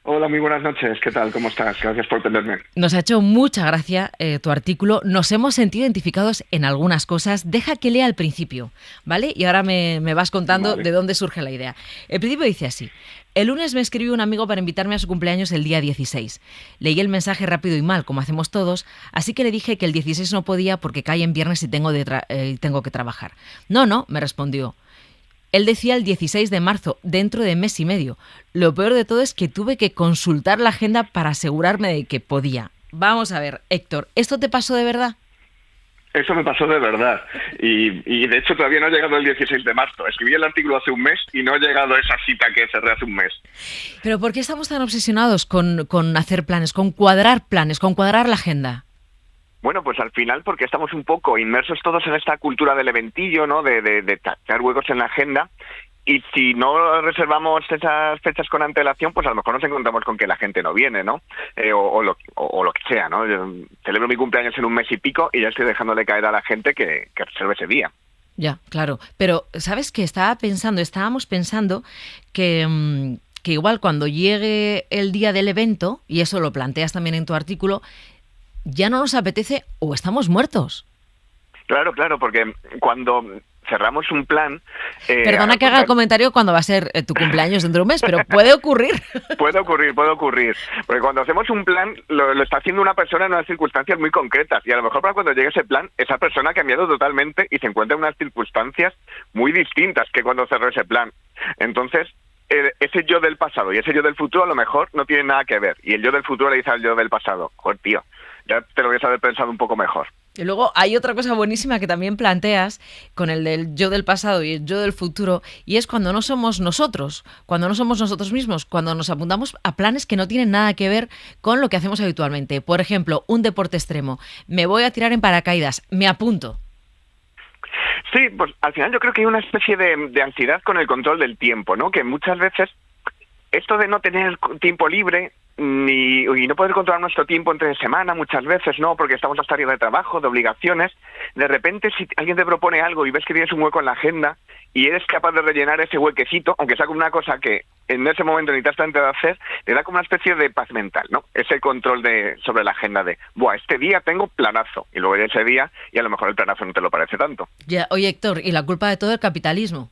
Hola, muy buenas noches. ¿Qué tal? ¿Cómo estás? Gracias por tenerme. Nos ha hecho mucha gracia tu artículo. Nos hemos sentido identificados en algunas cosas. Deja que lea al principio, ¿vale? Y ahora me vas contando Vale. de dónde surge la idea. El principio dice así. El lunes me escribió un amigo para invitarme a su cumpleaños el día 16. Leí el mensaje rápido y mal, como hacemos todos, así que le dije que el 16 no podía porque cae en viernes y tengo que trabajar. No, me respondió. Él decía el 16 de marzo, dentro de mes y medio. Lo peor de todo es que tuve que consultar la agenda para asegurarme de que podía. Vamos a ver, Héctor, ¿esto te pasó de verdad? Eso me pasó de verdad. Y de hecho todavía no he llegado el 16 de marzo. Escribí el artículo hace un mes y no he llegado a esa cita que cerré hace un mes. Pero ¿por qué estamos tan obsesionados con hacer planes, con cuadrar la agenda? Bueno, pues al final porque estamos un poco inmersos todos en esta cultura del eventillo, ¿no? De tachar huecos en la agenda. Y si no reservamos esas fechas con antelación, pues a lo mejor nos encontramos con que la gente no viene, ¿no? O lo que sea, ¿no? Yo celebro mi cumpleaños en un mes y pico y ya estoy dejándole caer a la gente que reserve ese día. Ya, claro. Pero, ¿sabes qué? Estábamos pensando que igual cuando llegue el día del evento, y eso lo planteas también en tu artículo, ya no nos apetece o estamos muertos. Claro, porque cuando cerramos un plan... Perdona que haga el comentario cuando va a ser tu cumpleaños dentro de un mes, pero puede ocurrir. Puede ocurrir. Porque cuando hacemos un plan, lo está haciendo una persona en unas circunstancias muy concretas. Y a lo mejor para cuando llegue ese plan, esa persona ha cambiado totalmente y se encuentra en unas circunstancias muy distintas que cuando cerró ese plan. Entonces, ese yo del pasado y ese yo del futuro a lo mejor no tienen nada que ver. Y el yo del futuro le dice al yo del pasado, joder, tío, ya te lo voy a haber pensado un poco mejor. Y luego hay otra cosa buenísima que también planteas con el del yo del pasado y el yo del futuro, y es cuando no somos nosotros, cuando no somos nosotros mismos, cuando nos apuntamos a planes que no tienen nada que ver con lo que hacemos habitualmente. Por ejemplo, un deporte extremo. Me voy a tirar en paracaídas, me apunto. Sí, pues al final yo creo que hay una especie de ansiedad con el control del tiempo, ¿no? Que muchas veces esto de no tener tiempo libre y no poder controlar nuestro tiempo entre semana muchas veces, ¿no? Porque estamos hasta arriba de trabajo, de obligaciones. De repente, si alguien te propone algo y ves que tienes un hueco en la agenda y eres capaz de rellenar ese huequecito, aunque sea con una cosa que en ese momento necesitas tanto de hacer, te da como una especie de paz mental, ¿no? Ese control sobre la agenda de, este día tengo planazo, y luego ese día, y a lo mejor el planazo no te lo parece tanto. Ya, oye, Héctor, y la culpa de todo el capitalismo.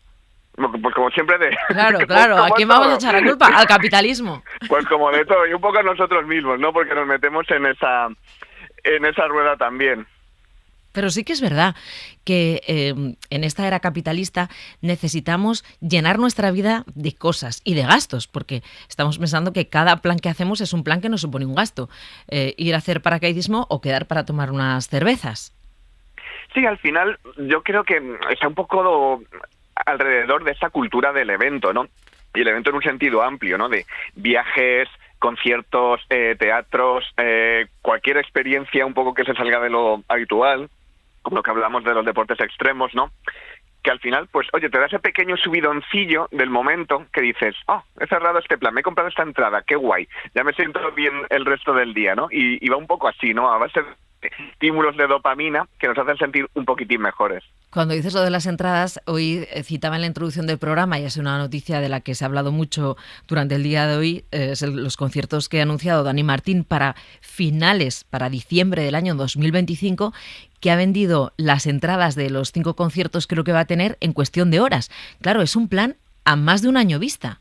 Pues como siempre Claro, ¿a quién vamos a echar la culpa? Al capitalismo. Pues como de todo, y un poco a nosotros mismos, ¿no? Porque nos metemos en esa rueda también. Pero sí que es verdad que en esta era capitalista necesitamos llenar nuestra vida de cosas y de gastos, porque estamos pensando que cada plan que hacemos es un plan que nos supone un gasto. Ir a hacer paracaidismo o quedar para tomar unas cervezas. Sí, al final yo creo que está un poco alrededor de esta cultura del evento, ¿no? Y el evento en un sentido amplio, ¿no? De viajes, conciertos, teatros, cualquier experiencia un poco que se salga de lo habitual, como lo que hablamos de los deportes extremos, ¿no? Que al final, pues, oye, te da ese pequeño subidoncillo del momento que dices, he cerrado este plan, me he comprado esta entrada, qué guay, ya me siento bien el resto del día, ¿no? Y va un poco así, ¿no? A base de estímulos de dopamina que nos hacen sentir un poquitín mejores. Cuando dices lo de las entradas, hoy citaba en la introducción del programa, y es una noticia de la que se ha hablado mucho durante el día de hoy, los conciertos que ha anunciado Dani Martín para diciembre del año 2025, que ha vendido las entradas de los 5 conciertos que creo que va a tener en cuestión de horas. Claro, es un plan a más de un año vista.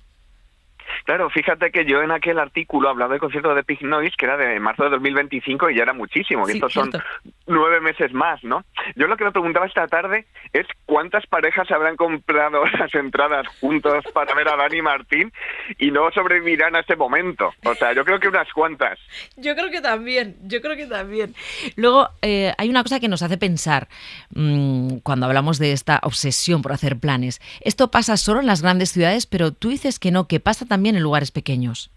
Claro, fíjate que yo en aquel artículo hablaba del concierto de Pig Noise, que era de marzo de 2025 y ya era muchísimo, que sí, estos cierto. Son 9 meses más, ¿no? Yo lo que me preguntaba esta tarde es cuántas parejas habrán comprado las entradas juntos para ver a Dani Martín y no sobrevivirán a ese momento. O sea, yo creo que unas cuantas. Yo creo que también. Luego, hay una cosa que nos hace pensar cuando hablamos de esta obsesión por hacer planes. Esto pasa solo en las grandes ciudades, pero tú dices que no, que pasa también en lugares pequeños.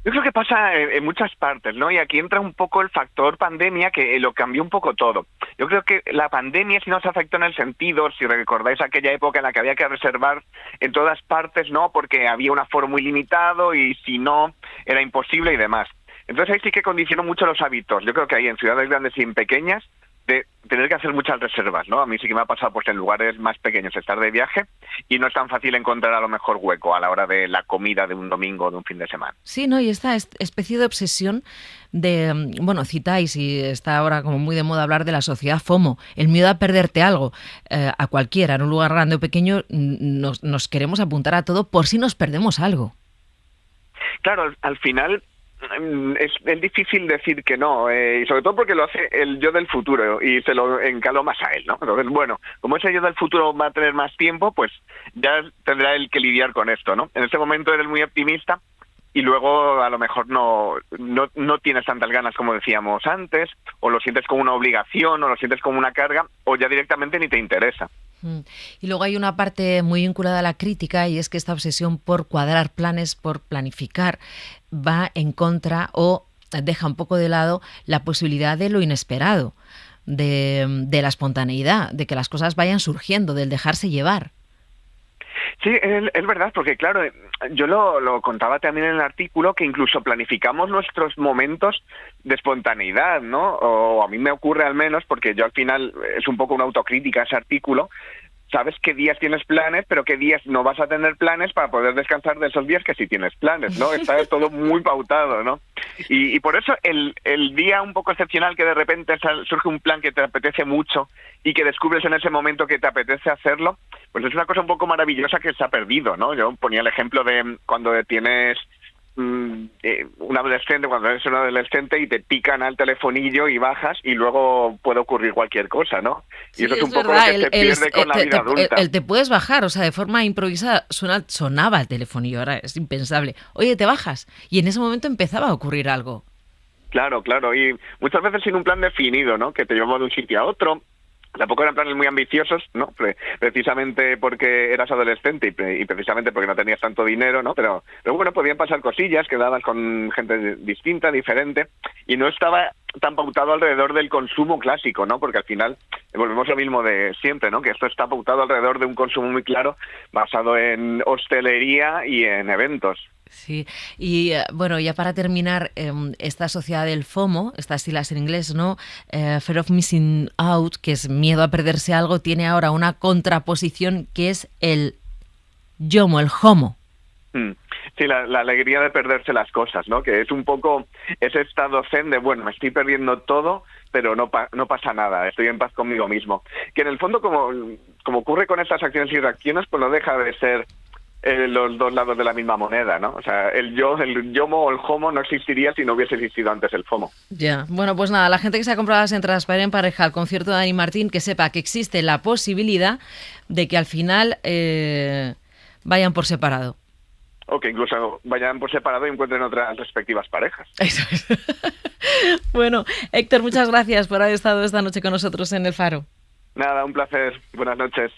Yo creo que pasa en muchas partes, ¿no? Y aquí entra un poco el factor pandemia que lo cambió un poco todo. Yo creo que la pandemia sí nos afectó en el sentido, si recordáis aquella época en la que había que reservar en todas partes, ¿no? Porque había un aforo muy limitado y si no, era imposible y demás. Entonces ahí sí que condicionó mucho los hábitos. Yo creo que ahí en ciudades grandes y en pequeñas de tener que hacer muchas reservas, ¿no? A mí sí que me ha pasado pues en lugares más pequeños estar de viaje y no es tan fácil encontrar a lo mejor hueco a la hora de la comida de un domingo o de un fin de semana. Sí, ¿no? Y esta especie de obsesión de, bueno, citáis y está ahora como muy de moda hablar de la sociedad FOMO, el miedo a perderte algo. A cualquiera, en un lugar grande o pequeño, nos queremos apuntar a todo por si nos perdemos algo. Claro, al final es difícil decir que no, y sobre todo porque lo hace el yo del futuro y se lo encaló más a él, ¿no? Entonces, bueno, como ese yo del futuro va a tener más tiempo, pues ya tendrá él que lidiar con esto, ¿no? En ese momento eres muy optimista y luego a lo mejor no tienes tantas ganas como decíamos antes, o lo sientes como una obligación, o lo sientes como una carga, o ya directamente ni te interesa. Y luego hay una parte muy vinculada a la crítica y es que esta obsesión por cuadrar planes, por planificar, va en contra o deja un poco de lado la posibilidad de lo inesperado, de la espontaneidad, de que las cosas vayan surgiendo, del dejarse llevar. Sí, es verdad, porque claro, yo lo contaba también en el artículo, que incluso planificamos nuestros momentos de espontaneidad, ¿no? O a mí me ocurre al menos, porque yo al final es un poco una autocrítica ese artículo. Sabes qué días tienes planes, pero qué días no vas a tener planes para poder descansar de esos días que sí tienes planes, ¿no? Está todo muy pautado, ¿no? Y por eso el día un poco excepcional que de repente surge un plan que te apetece mucho y que descubres en ese momento que te apetece hacerlo, pues es una cosa un poco maravillosa que se ha perdido, ¿no? Yo ponía el ejemplo de cuando tienes un adolescente, cuando eres un adolescente y te pican al telefonillo y bajas y luego puede ocurrir cualquier cosa, ¿no? Y sí, eso es un poco verdad. lo que se pierde con la vida adulta. El te puedes bajar, o sea, de forma improvisada sonaba el telefonillo, ahora es impensable. Oye, ¿te bajas? Y en ese momento empezaba a ocurrir algo. Claro, y muchas veces sin un plan definido, ¿no? Que te llevaba de un sitio a otro. Tampoco eran planes muy ambiciosos, ¿no? Precisamente porque eras adolescente y precisamente porque no tenías tanto dinero, ¿no? Pero bueno, podían pasar cosillas, quedabas con gente distinta, diferente, y no estaba tan pautado alrededor del consumo clásico, ¿no? Porque al final volvemos lo mismo de siempre, ¿no? Que esto está pautado alrededor de un consumo muy claro, basado en hostelería y en eventos. Sí, y bueno, ya para terminar, esta sociedad del FOMO, estas siglas en inglés, ¿no? Fear of Missing Out, que es miedo a perderse algo, tiene ahora una contraposición que es el YOMO, el HOMO. Sí, la alegría de perderse las cosas, ¿no? Que es un poco ese estado zen de, bueno, me estoy perdiendo todo, pero no pasa nada, estoy en paz conmigo mismo. Que en el fondo, como ocurre con estas acciones y reacciones, pues no deja de ser los dos lados de la misma moneda, ¿no? O sea, el YOMO o el HOMO no existiría si no hubiese existido antes el FOMO. Ya, bueno, pues nada, la gente que se ha comprado las entradas para ir en pareja al concierto de Dani Martín, que sepa que existe la posibilidad de que al final vayan por separado. O que incluso vayan por separado y encuentren otras respectivas parejas. Eso es. Bueno, Héctor, muchas gracias por haber estado esta noche con nosotros en El Faro. Nada, un placer. Buenas noches.